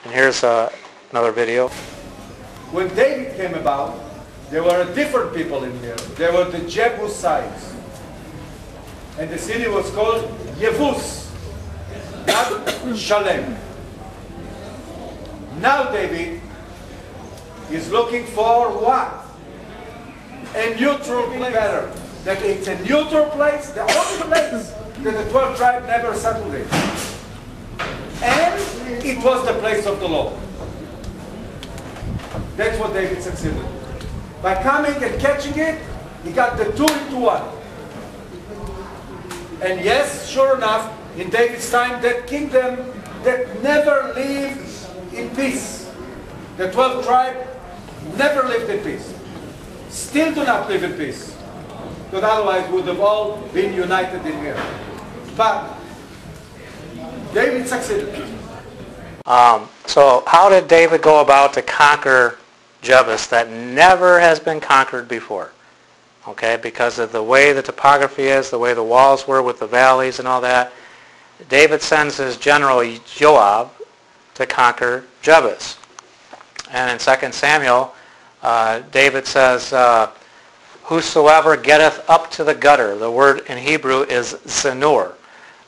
And here's another video. When David came about, there were different people in here. There were the Jebusites. And the city was called Yevus, not Shalem. Now David is looking for what? A neutral place. Better. That it's a neutral place, the only place that the 12 tribes never settled in. And it was the place of the Lord. That's what David succeeded. By coming and catching it, he got the two into one. And yes, sure enough, in David's time, that kingdom that never lived in peace. The 12 tribes never lived in peace. Still do not live in peace. Because otherwise would have all been united in here. But David succeeded. So how did David go about to conquer Jebus that never has been conquered before? Okay, because of the way the topography is, the way the walls were with the valleys and all that, David sends his general Joab to conquer Jebus. And in 2 Samuel, David says, whosoever getteth up to the gutter, the word in Hebrew is zenur.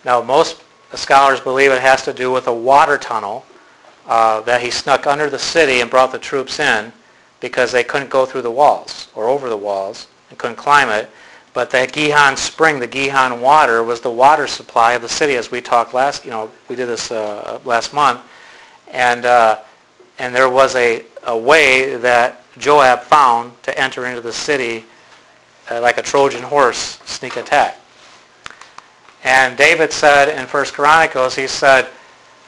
Now most scholars believe it has to do with a water tunnel that he snuck under the city and brought the troops in because they couldn't go through the walls or over the walls and couldn't climb it. But the Gihon spring, the Gihon water, was the water supply of the city, as we talked last, we did this last month. And there was a way that Joab found to enter into the city like a Trojan horse sneak attack. And David said in 1 Chronicles, he said,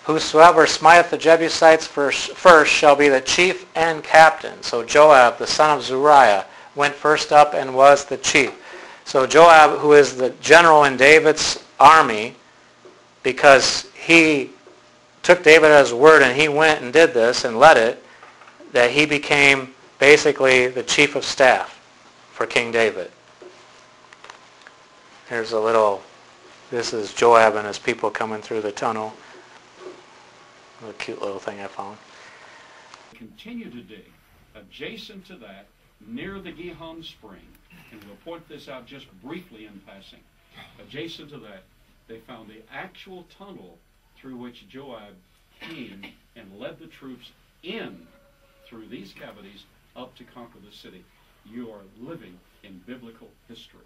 whosoever smiteth the Jebusites first shall be the chief and captain. So Joab, the son of Zeruiah, went first up and was the chief. So Joab, who is the general in David's army, because he took David at his word and he went and did this and led it, that he became basically the chief of staff for King David. Here's a little, this is Joab and his people coming through the tunnel. A cute little thing I found. Continue to dig adjacent to that, near the Gihon spring, and we'll point this out just briefly in passing. Adjacent to that, they found the actual tunnel through which Joab came and led the troops in through these cavities up to conquer the city. You are living in biblical history.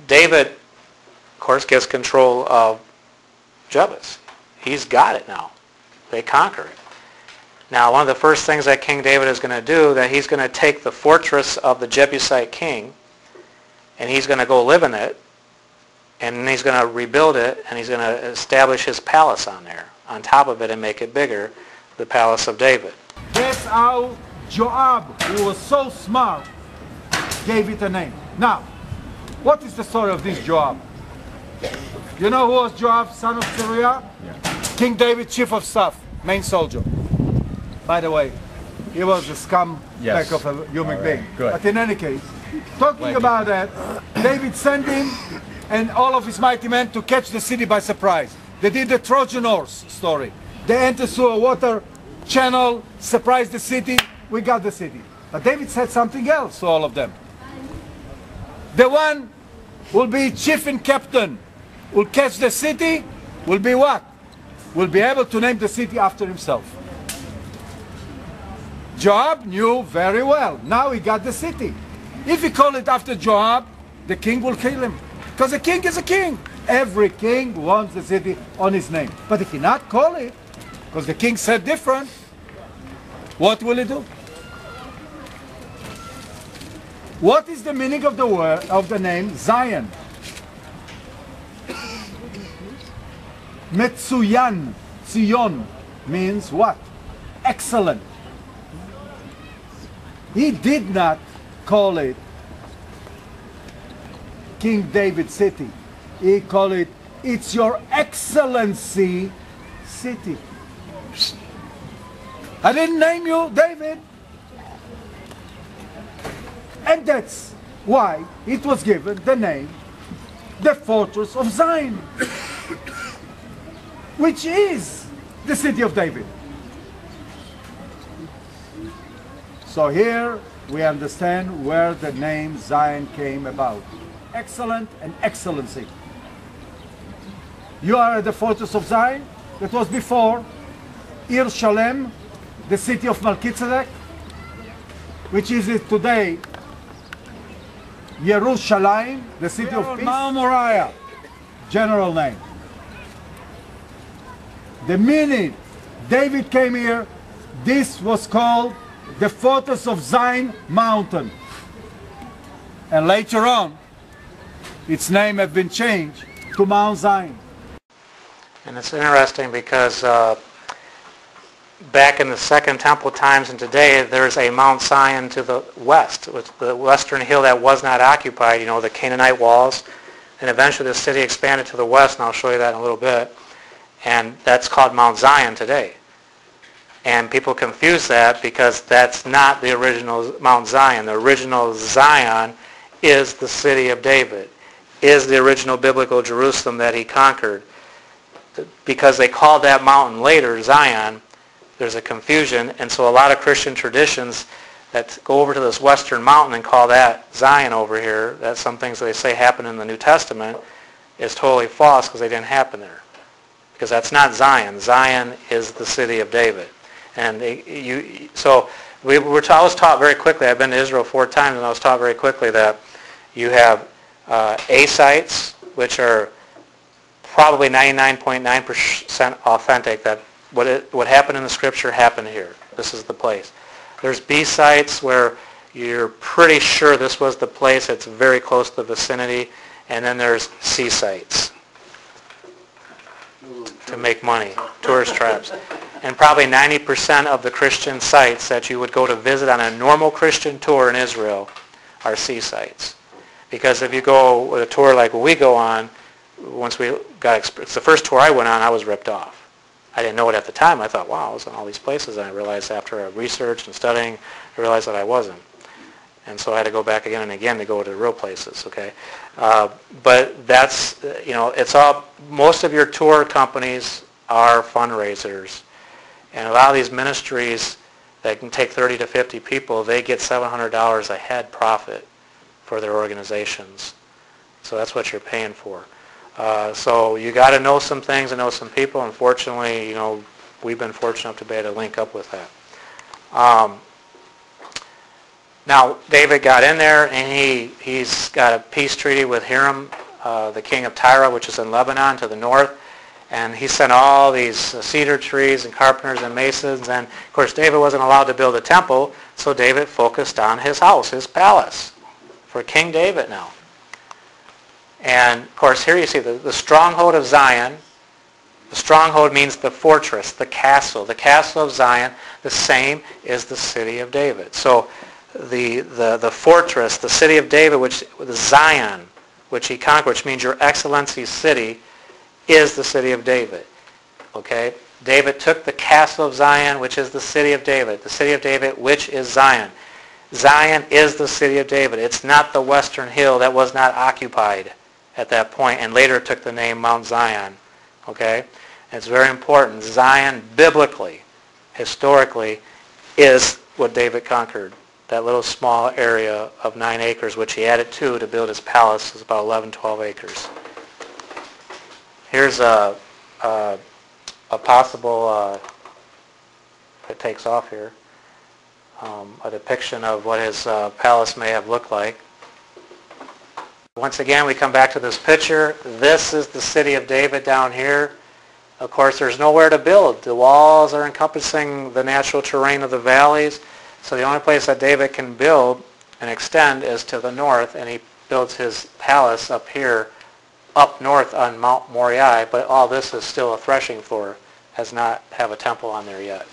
David, of course, gets control of Jebus. He's got it now. They conquer it. Now, one of the first things that King David is going to do, that he's going to take the fortress of the Jebusite king, and he's going to go live in it, and he's going to rebuild it, and he's going to establish his palace on there, on top of it, and make it bigger, the palace of David. That's how Joab, who was so smart, gave it a name. Now, what is the story of this Joab? You know who was Joab, son of Zeruiah? Yeah. King David, chief of staff, main soldier. By the way, he was a scum back of a human being. Good. But in any case, talking about that, David sent him and all of his mighty men to catch the city by surprise. They did the Trojan horse story. They entered through a water channel, surprised the city, we got the city. But David said something else to all of them. The one will be chief and captain, will catch the city, will be what? Will be able to name the city after himself. Joab knew very well. Now he got the city. If he call it after Joab, the king will kill him. Because a king is a king. Every king wants the city on his name. But if he not call it, because the king said different, what will he do? What is the meaning of the word, of the name Zion? Metsuyan, Zion, means what? Excellent. He did not call it King David City. He called it, it's your excellency city. I didn't name you David. And that's why it was given the name, the Fortress of Zion, which is the city of David. So here we understand where the name Zion came about. Excellent and excellency. You are at the fortress of Zion. That was before Ir Shalem, the city of Melchizedek, which is today Yerushalayim, the city of peace. Mount Moriah, general name. The minute David came here, this was called the fortress of Zion Mountain. And later on, its name has been changed to Mount Zion. And it's interesting because back in the Second Temple times and today, there's a Mount Zion to the west, with the western hill that was not occupied, you know, the Canaanite walls. And eventually the city expanded to the west, and I'll show you that in a little bit. And that's called Mount Zion today. And people confuse that because that's not the original Mount Zion. The original Zion is the city of David, is the original biblical Jerusalem that he conquered. Because they called that mountain later Zion, there's a confusion, and so a lot of Christian traditions that go over to this western mountain and call that Zion over here, that some things they say happen in the New Testament, is totally false because they didn't happen there. Because that's not Zion. Zion is the city of David. And I was taught very quickly, I've been to Israel 4 times, and I was taught very quickly that you have A sites, which are probably 99.9% authentic, that what happened in the scripture happened here. This is the place. There's B sites where you're pretty sure this was the place. It's very close to the vicinity. And then there's C sites to make money, tourist traps. And probably 90% of the Christian sites that you would go to visit on a normal Christian tour in Israel are C sites. Because if you go with a tour like we go on, once we got it's the first tour I went on, I was ripped off. I didn't know it at the time. I thought, wow, I was in all these places. And I realized after research and studying, I realized that I wasn't. And so I had to go back again and again to go to the real places, okay? But that's, it's all, most of your tour companies are fundraisers. And a lot of these ministries that can take 30 to 50 people, they get $700 a head profit for their organizations. So that's what you're paying for. So you got to know some things and know some people. Unfortunately, we've been fortunate enough to be able to link up with that. Now, David got in there, and he's got a peace treaty with Hiram, the king of Tyre, which is in Lebanon to the north. And he sent all these cedar trees and carpenters and masons. And, of course, David wasn't allowed to build a temple, so David focused on his house, his palace, for King David now. And, of course, here you see the stronghold of Zion. The stronghold means the fortress, the castle. The castle of Zion, the same is the city of David. So the fortress, the city of David, the Zion, which he conquered, which means your excellency city, is the city of David. Okay? David took the castle of Zion, which is the city of David. The city of David, which is Zion. Zion is the city of David. It's not the western hill that was not occupied at that point, and later took the name Mount Zion. Okay? And it's very important. Zion, biblically, historically, is what David conquered. That little small area of 9 acres, which he added to build his palace, is about 11, 12 acres. Here's a possible, it takes off here, a depiction of what his palace may have looked like. Once again, we come back to this picture. This is the city of David down here. Of course, there's nowhere to build. The walls are encompassing the natural terrain of the valleys. So the only place that David can build and extend is to the north, and he builds his palace up here, up north on Mount Moriah, but all this is still a threshing floor, has not have a temple on there yet.